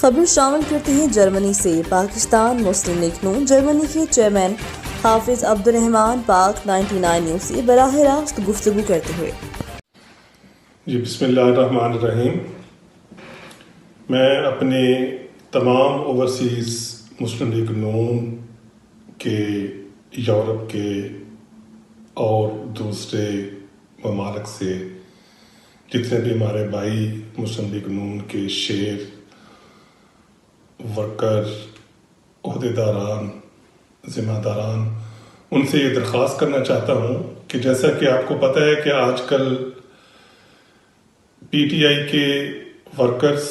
خبر شامل کرتے ہیں جرمنی سے۔ پاکستان مسلم لیگ نون جرمنی کے چیئرمین حافظ عبدالرحمان پاک 99 نیوز سے براہ راست گفتگو کرتے ہوئے بسم اللہ الرحمن الرحیم۔ میں اپنے تمام اوورسیز مسلم لیگ نون کے یورپ کے اور دوسرے ممالک سے جتنے بھی ہمارے بھائی مسلم لیگ نون کے شیر، ورکر، عہدیداران، ذمہ داران، ان سے یہ درخواست کرنا چاہتا ہوں کہ جیسا کہ آپ کو پتہ ہے کہ آج کل پی ٹی آئی کے ورکرز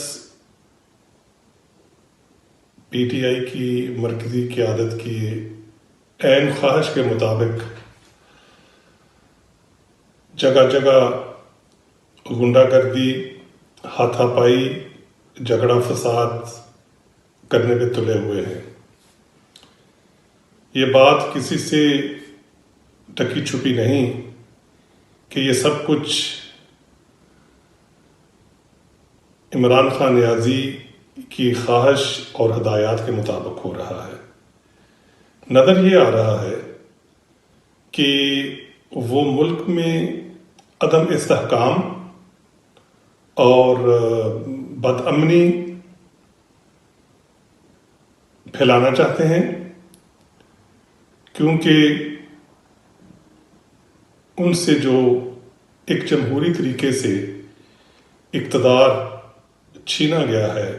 پی ٹی آئی کی مرکزی قیادت کی عین خواہش کے مطابق جگہ جگہ غنڈہ گردی، ہاتھا پائی، جھگڑا فساد کرنے پہ تلے ہوئے ہیں۔ یہ بات کسی سے ڈھکی چھپی نہیں کہ یہ سب کچھ عمران خان نیازی کی خواہش اور ہدایات کے مطابق ہو رہا ہے۔ نظر یہ آ رہا ہے کہ وہ ملک میں عدم استحکام اور بد امنی پھیلانا چاہتے ہیں، کیونکہ ان سے جو ایک جمہوری طریقے سے اقتدار چھینا گیا ہے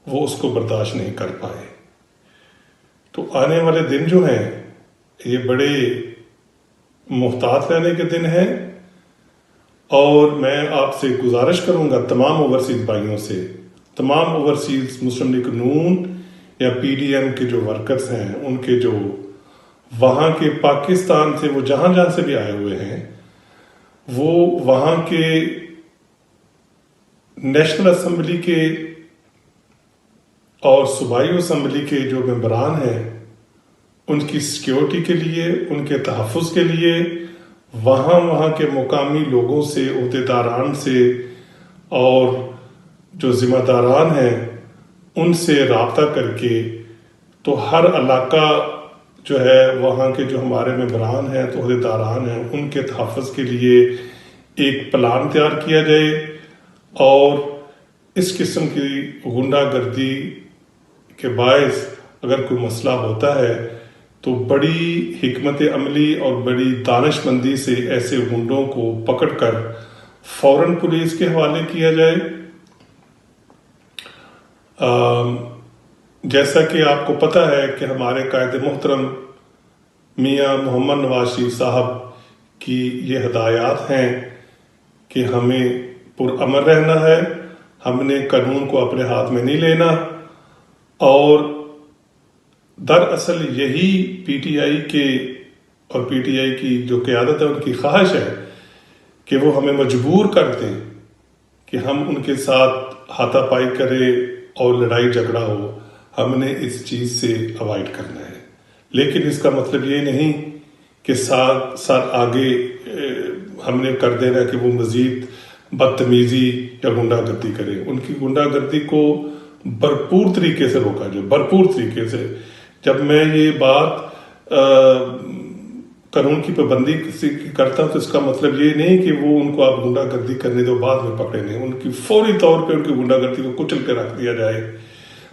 وہ اس کو برداشت نہیں کر پائے۔ تو آنے والے دن جو ہیں یہ بڑے محتاط رہنے کے دن ہیں، اور میں آپ سے گزارش کروں گا تمام اوورسیز بھائیوں سے، تمام اوورسیز مسلم لیگ نون یا پی ڈی ایم کے جو ورکرز ہیں، ان کے جو وہاں کے پاکستان سے وہ جہاں جہاں سے بھی آئے ہوئے ہیں، وہ وہاں کے نیشنل اسمبلی کے اور صوبائی اسمبلی کے جو ممبران ہیں، ان کی سیکیورٹی کے لیے، ان کے تحفظ کے لیے وہاں کے مقامی لوگوں سے، عہدیداران سے اور جو ذمہ داران ہیں ان سے رابطہ کر کے تو ہر علاقہ جو ہے وہاں کے جو ہمارے ممبران ہیں، تو عہدیداران ہیں، ان کے تحفظ کے لیے ایک پلان تیار کیا جائے، اور اس قسم کی غنڈہ گردی کے باعث اگر کوئی مسئلہ ہوتا ہے تو بڑی حکمت عملی اور بڑی دانش مندی سے ایسے غنڈوں کو پکڑ کر فوراً پولیس کے حوالے کیا جائے۔ جیسا کہ آپ کو پتہ ہے کہ ہمارے قائد محترم میاں محمد نواز شریف صاحب کی یہ ہدایات ہیں کہ ہمیں پرامن رہنا ہے، ہم نے قانون کو اپنے ہاتھ میں نہیں لینا، اور دراصل یہی پی ٹی آئی کے اور پی ٹی آئی کی جو قیادت ہے ان کی خواہش ہے کہ وہ ہمیں مجبور کر دیں کہ ہم ان کے ساتھ ہاتھا پائی کریں اور لڑائی جھگڑا ہو۔ ہم نے اس چیز سے اوائڈ کرنا ہے، لیکن اس کا مطلب یہ نہیں کہ ساتھ آگے ہم نے کر دینا کہ وہ مزید بدتمیزی یا غنڈہ گردی کرے۔ ان کی غنڈہ گردی کو بھرپور طریقے سے روکا جائے، بھرپور طریقے سے۔ جب میں یہ بات قانون کی پابندی کرتا ہوں تو اس کا مطلب یہ نہیں کہ وہ ان کو آپ غنڈہ گردی کرنے دو بعد میں پکڑے نہیں، ان کی فوری طور پہ ان کی غنڈہ گردی کو کچل کے رکھ دیا جائے،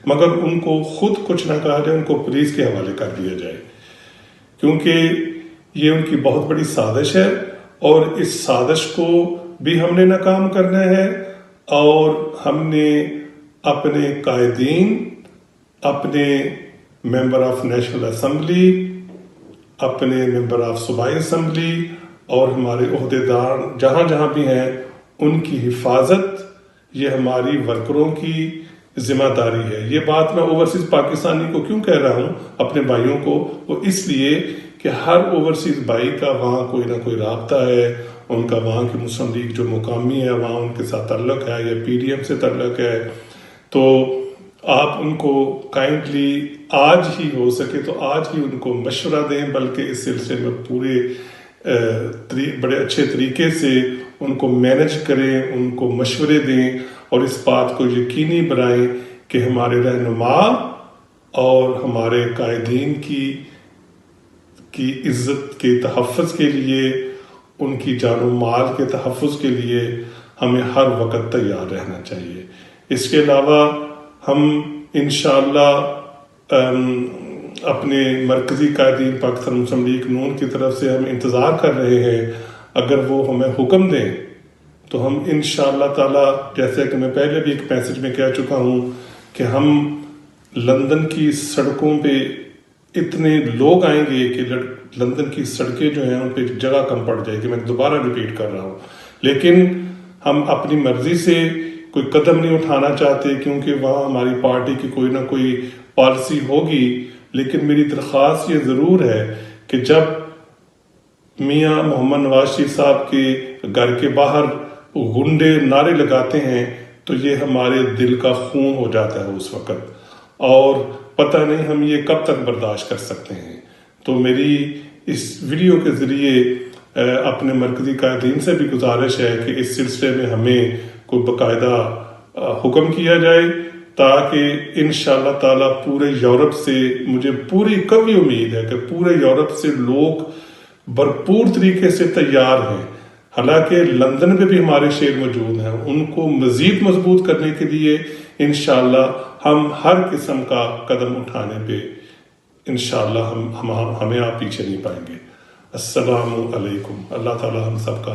مگر ان کو خود کچھ نہ کہا جائے، ان کو پولیس کے حوالے کر دیا جائے، کیونکہ یہ ان کی بہت بڑی سازش ہے، اور اس سازش کو بھی ہم نے ناکام کرنا ہے، اور ہم نے اپنے قائدین، اپنے ممبر آف نیشنل اسمبلی، اپنے ممبر آف صوبائی اسمبلی اور ہمارے عہدیدار جہاں جہاں بھی ہیں، ان کی حفاظت یہ ہماری ورکروں کی ذمہ داری ہے۔ یہ بات میں اوورسیز پاکستانی کو کیوں کہہ رہا ہوں، اپنے بھائیوں کو، وہ اس لیے کہ ہر اوورسیز بھائی کا وہاں کوئی نہ کوئی رابطہ ہے، ان کا وہاں کی مسلم لیگ جو مقامی ہے وہاں ان کے ساتھ تعلق ہے یا پی ڈی ایم سے تعلق ہے، تو آپ ان کو کائنڈلی آج ہی ہو سکے تو آج ہی ان کو مشورہ دیں، بلکہ اس سلسلے میں پورے بڑے اچھے طریقے سے ان کو مینج کریں، ان کو مشورے دیں اور اس بات کو یقینی بنائیں کہ ہمارے رہنما اور ہمارے قائدین کی عزت کے تحفظ کے لیے، ان کی جان و مال کے تحفظ کے لیے ہمیں ہر وقت تیار رہنا چاہیے۔ اس کے علاوہ ہم انشاءاللہ اپنے مرکزی قائدین پاکستان مسلم لیگ نون کی طرف سے ہم انتظار کر رہے ہیں، اگر وہ ہمیں حکم دیں تو ہم انشاءاللہ تعالی، جیسے کہ میں پہلے بھی ایک میسج میں کہہ چکا ہوں کہ ہم لندن کی سڑکوں پہ اتنے لوگ آئیں گے کہ لندن کی سڑکیں جو ہیں ان پہ جگہ کم پڑ جائے گی۔ میں دوبارہ ریپیٹ کر رہا ہوں، لیکن ہم اپنی مرضی سے کوئی قدم نہیں اٹھانا چاہتے، کیونکہ وہاں ہماری پارٹی کی کوئی نہ کوئی پالیسی ہوگی۔ لیکن میری درخواست یہ ضرور ہے کہ جب میاں محمد نواز شریف صاحب کے گھر کے باہر غنڈے نعرے لگاتے ہیں تو یہ ہمارے دل کا خون ہو جاتا ہے اس وقت، اور پتہ نہیں ہم یہ کب تک برداشت کر سکتے ہیں۔ تو میری اس ویڈیو کے ذریعے اپنے مرکزی قائدین سے بھی گزارش ہے کہ اس سلسلے میں ہمیں کوئی باقاعدہ حکم کیا جائے، تاکہ انشاءاللہ تعالی پورے یورپ سے، مجھے پوری قوی امید ہے کہ پورے یورپ سے لوگ بھرپور طریقے سے تیار ہیں۔ حالانکہ لندن میں بھی ہمارے شہر موجود ہیں، ان کو مزید مضبوط کرنے کے لیے انشاءاللہ ہم ہر قسم کا قدم اٹھانے پہ انشاءاللہ ہمیں آپ پیچھے نہیں پائیں گے۔ السلام علیکم۔ اللہ تعالی ہم سب کا